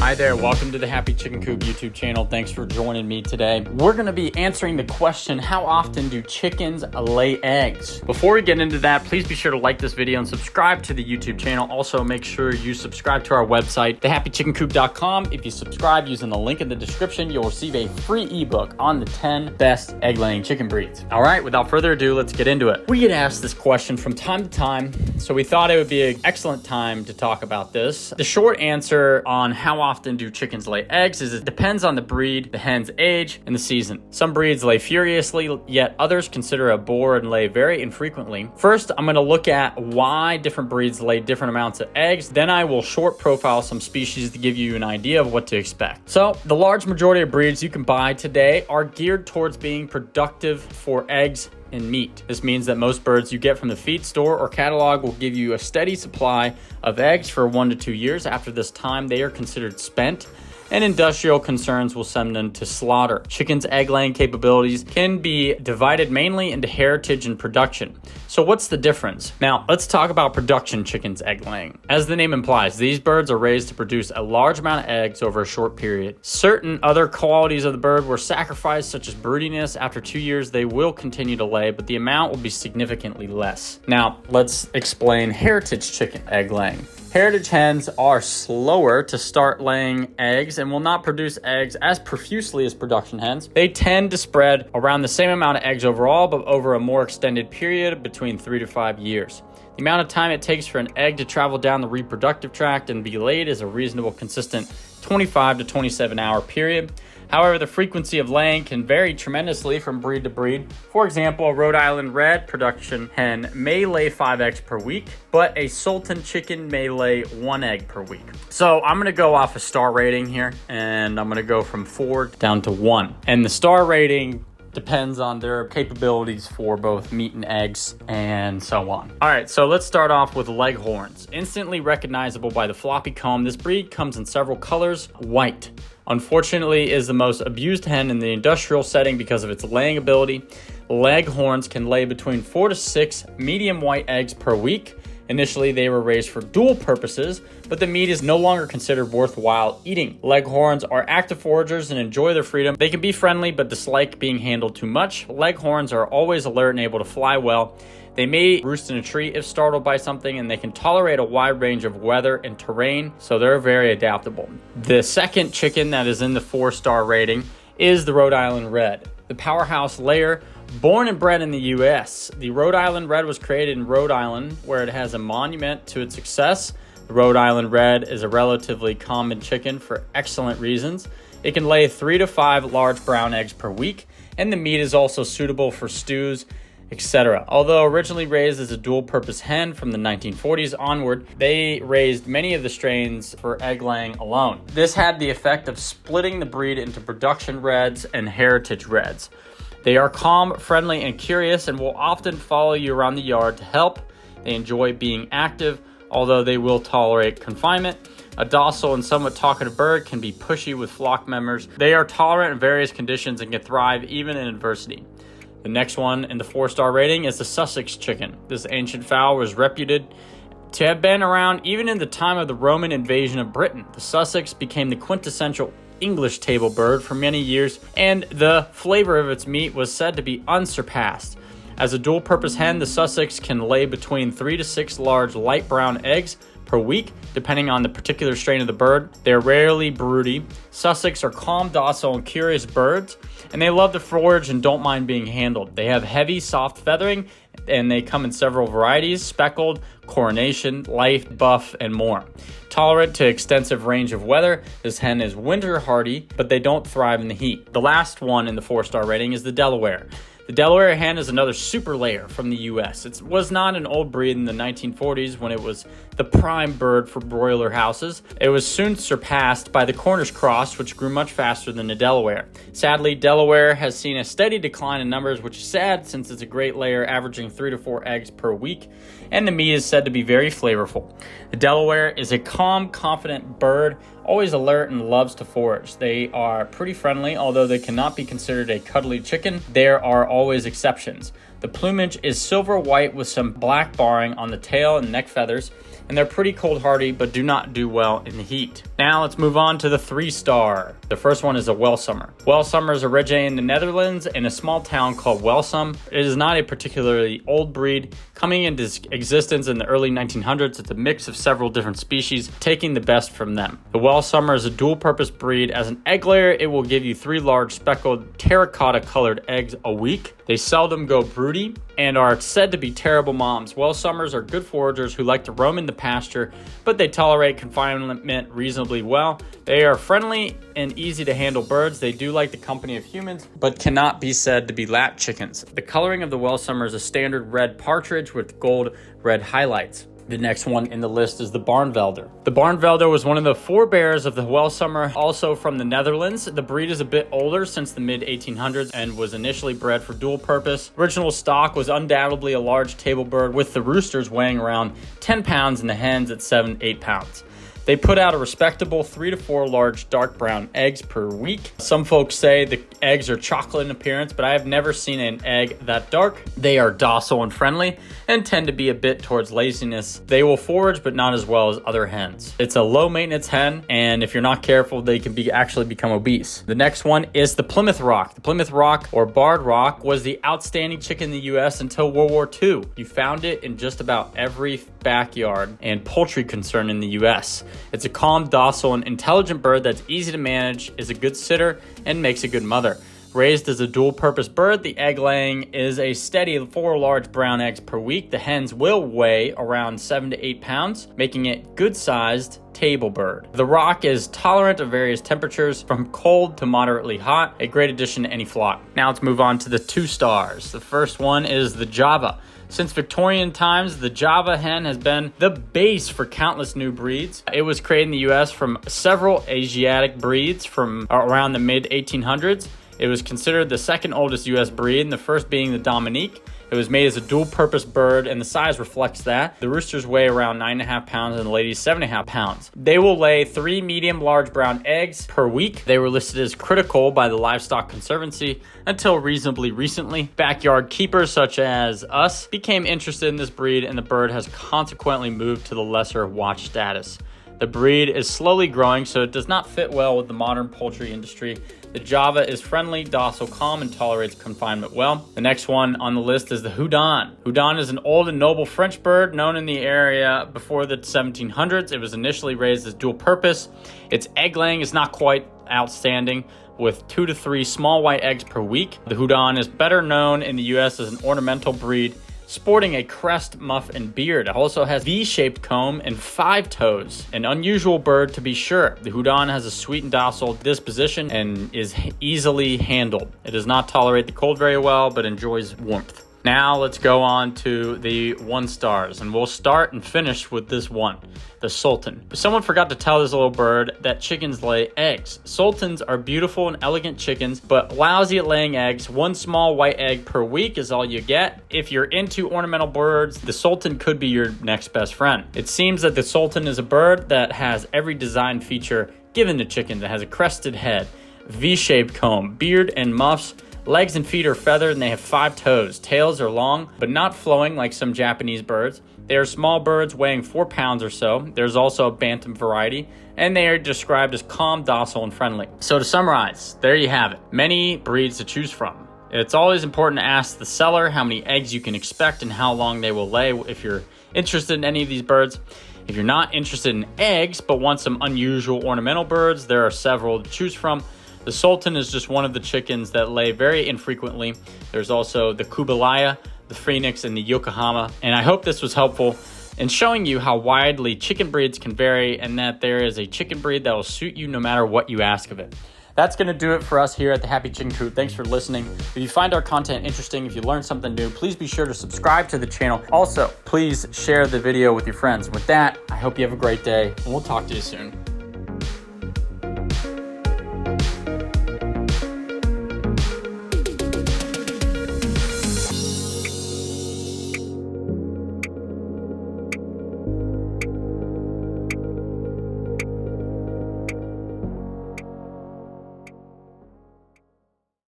Hi there, welcome to the Happy Chicken Coop YouTube channel. Thanks for joining me today. We're gonna be answering the question, how often do chickens lay eggs? Before we get into that, please be sure to like this video and subscribe to the YouTube channel. Also, make sure you subscribe to our website, thehappychickencoop.com. If you subscribe using the link in the description, you'll receive a free ebook on the 10 best egg-laying chicken breeds. All right, without further ado, let's get into it. We get asked this question from time to time, so we thought it would be an excellent time to talk about this. The short answer on how often do chickens lay eggs is it depends on the breed, the hen's age, and the season. Some breeds lay furiously, yet others consider a bore and lay very infrequently. First, I'm going to look at why different breeds lay different amounts of eggs. Then I will short profile some species to give you an idea of what to expect. So, the large majority of breeds you can buy today are geared towards being productive for eggs and meat. This means that most birds you get from the feed store or catalog will give you a steady supply of eggs for 1 to 2 years. After this time, they are considered spent, and industrial concerns will send them to slaughter. Chickens' egg-laying capabilities can be divided mainly into heritage and production. So what's the difference? Now, let's talk about production chickens' egg-laying. As the name implies, these birds are raised to produce a large amount of eggs over a short period. Certain other qualities of the bird were sacrificed, such as broodiness. After 2 years, they will continue to lay, but the amount will be significantly less. Now, let's explain heritage chicken egg-laying. Heritage hens are slower to start laying eggs and will not produce eggs as profusely as production hens. They tend to spread around the same amount of eggs overall, but over a more extended period between 3 to 5 years. The amount of time it takes for an egg to travel down the reproductive tract and be laid is a reasonable, consistent 25 to 27 hour period. However, the frequency of laying can vary tremendously from breed to breed. For example, a Rhode Island Red production hen may lay 5 eggs per week, but a Sultan Chicken may lay 1 egg per week. So I'm going to go off a star rating here, and I'm going to go from 4 down to 1. And the star rating depends on their capabilities for both meat and eggs and so on. All right, so let's start off with Leghorns. Instantly recognizable by the floppy comb, this breed comes in several colors. White, unfortunately, is the most abused hen in the industrial setting because of its laying ability. Leghorns can lay between 4 to 6 medium white eggs per week. Initially, they were raised for dual purposes, but the meat is no longer considered worthwhile eating. Leghorns are active foragers and enjoy their freedom. They can be friendly, but dislike being handled too much. Leghorns are always alert and able to fly well. They may roost in a tree if startled by something, and they can tolerate a wide range of weather and terrain, so they're very adaptable. The second chicken that is in the 4-star rating is the Rhode Island Red, the powerhouse layer. Born and bred in the U.S., the Rhode Island Red was created in Rhode Island, where it has a monument to its success. The Rhode Island Red is a relatively common chicken for excellent reasons. It can lay 3 to 5 large brown eggs per week, and the meat is also suitable for stews, etc. Although originally raised as a dual-purpose hen from the 1940s onward, they raised many of the strains for egg laying alone. This had the effect of splitting the breed into production reds and heritage reds. They are calm, friendly, and curious, and will often follow you around the yard to help. They enjoy being active, although they will tolerate confinement. A docile and somewhat talkative bird can be pushy with flock members. They are tolerant in various conditions and can thrive even in adversity. The next one in the 4-star rating is the Sussex Chicken. This ancient fowl was reputed to have been around even in the time of the Roman invasion of Britain. The Sussex became the quintessential English table bird for many years, and the flavor of its meat was said to be unsurpassed. As a dual-purpose hen, the Sussex can lay between 3 to 6 large light brown eggs per week, depending on the particular strain of the bird. They're rarely broody. Sussex are calm, docile, and curious birds, and they love to forage and don't mind being handled. They have heavy, soft feathering, and they come in several varieties: speckled, coronation, light, buff, and more. Tolerant to extensive range of weather, this hen is winter hardy, but they don't thrive in the heat. The last one in the 4-star rating is the Delaware. The Delaware hen is another super layer from the U.S. It was not an old breed in the 1940s when it was the prime bird for broiler houses. It was soon surpassed by the Cornish cross, which grew much faster than the Delaware. Sadly, Delaware has seen a steady decline in numbers, which is sad since it's a great layer, averaging 3 to 4 eggs per week, and the meat is said to be very flavorful. The Delaware is a calm, confident bird, always alert and loves to forage. They are pretty friendly, although they cannot be considered a cuddly chicken. There are always exceptions. The plumage is silver white with some black barring on the tail and neck feathers, and they're pretty cold hardy but do not do well in the heat. Now let's move on to the 3-star. The first one is a Welsummer. Welsummer's originate in the Netherlands in a small town called Welsum. It is not a particularly old breed. Coming into existence in the early 1900s, it's a mix of several different species, taking the best from them. The Welsummer is a dual-purpose breed. As an egg layer, it will give you 3 large speckled terracotta-colored eggs a week. They seldom go broody and are said to be terrible moms. Welsummers are good foragers who like to roam in the pasture, but they tolerate confinement reasonably well. They are friendly and easy to handle birds. They do like the company of humans, but cannot be said to be lap chickens. The coloring of the Welsummer is a standard red partridge with gold red highlights. The next one in the list is the Barnevelder. The Barnevelder was one of the forebears of the Welsummer, also from the Netherlands. The breed is a bit older, since the mid-1800s, and was initially bred for dual purpose. Original stock was undoubtedly a large table bird, with the roosters weighing around 10 pounds and the hens at 7-8 pounds. They put out a respectable 3 to 4 large dark brown eggs per week. Some folks say the eggs are chocolate in appearance, but I have never seen an egg that dark. They are docile and friendly and tend to be a bit towards laziness. They will forage, but not as well as other hens. It's a low maintenance hen, and if you're not careful, they can actually become obese. The next one is the Plymouth Rock. The Plymouth Rock, or Barred Rock, was the outstanding chicken in the US until World War II. You found it in just about every backyard and poultry concern in the US. It's a calm, docile, and intelligent bird that's easy to manage, is a good sitter, and makes a good mother. Raised as a dual-purpose bird, the egg laying is a steady 4 large brown eggs per week. The hens will weigh around 7 to 8 pounds, making it good-sized table bird. The rock is tolerant of various temperatures, from cold to moderately hot, a great addition to any flock. Now let's move on to the 2 stars. The first one is the Java. Since Victorian times, the Java hen has been the base for countless new breeds. It was created in the US from several Asiatic breeds from around the mid-1800s. It was considered the second oldest US breed, the first being the Dominique. It was made as a dual-purpose bird, and the size reflects that. The roosters weigh around 9.5 pounds and the ladies 7.5 pounds. They will lay 3 medium-large brown eggs per week. They were listed as critical by the Livestock Conservancy until reasonably recently. Backyard keepers such as us became interested in this breed, and the bird has consequently moved to the lesser watch status. The breed is slowly growing, so it does not fit well with the modern poultry industry. The Java is friendly, docile, calm, and tolerates confinement well. The next one on the list is the Houdan. Houdan is an old and noble French bird known in the area before the 1700s. It was initially raised as dual purpose. Its egg laying is not quite outstanding, with 2 to 3 small white eggs per week. The Houdan is better known in the US as an ornamental breed, sporting a crest, muff, and beard. It also has V-shaped comb and 5 toes. An unusual bird to be sure. The Houdan has a sweet and docile disposition and is easily handled. It does not tolerate the cold very well, but enjoys warmth. Now let's go on to the 1 stars, and we'll start and finish with this one, the Sultan. Someone forgot to tell this little bird that chickens lay eggs. Sultans are beautiful and elegant chickens, but lousy at laying eggs. 1 small white egg per week is all you get. If you're into ornamental birds, the Sultan could be your next best friend. It seems that the Sultan is a bird that has every design feature given to chickens. It has a crested head, V-shaped comb, beard and muffs. Legs and feet are feathered, and they have 5 toes. Tails are long, but not flowing like some Japanese birds. They are small birds weighing 4 pounds or so. There's also a bantam variety, and they are described as calm, docile, and friendly. So to summarize, there you have it. Many breeds to choose from. It's always important to ask the seller how many eggs you can expect and how long they will lay if you're interested in any of these birds. If you're not interested in eggs, but want some unusual ornamental birds, there are several to choose from. The Sultan is just one of the chickens that lay very infrequently. There's also the Kubalaya, the Phoenix, and the Yokohama. And I hope this was helpful in showing you how widely chicken breeds can vary, and that there is a chicken breed that will suit you no matter what you ask of it. That's going to do it for us here at the Happy Chicken Coop. Thanks for listening. If you find our content interesting, if you learned something new, please be sure to subscribe to the channel. Also, please share the video with your friends. With that, I hope you have a great day, and we'll talk to you soon.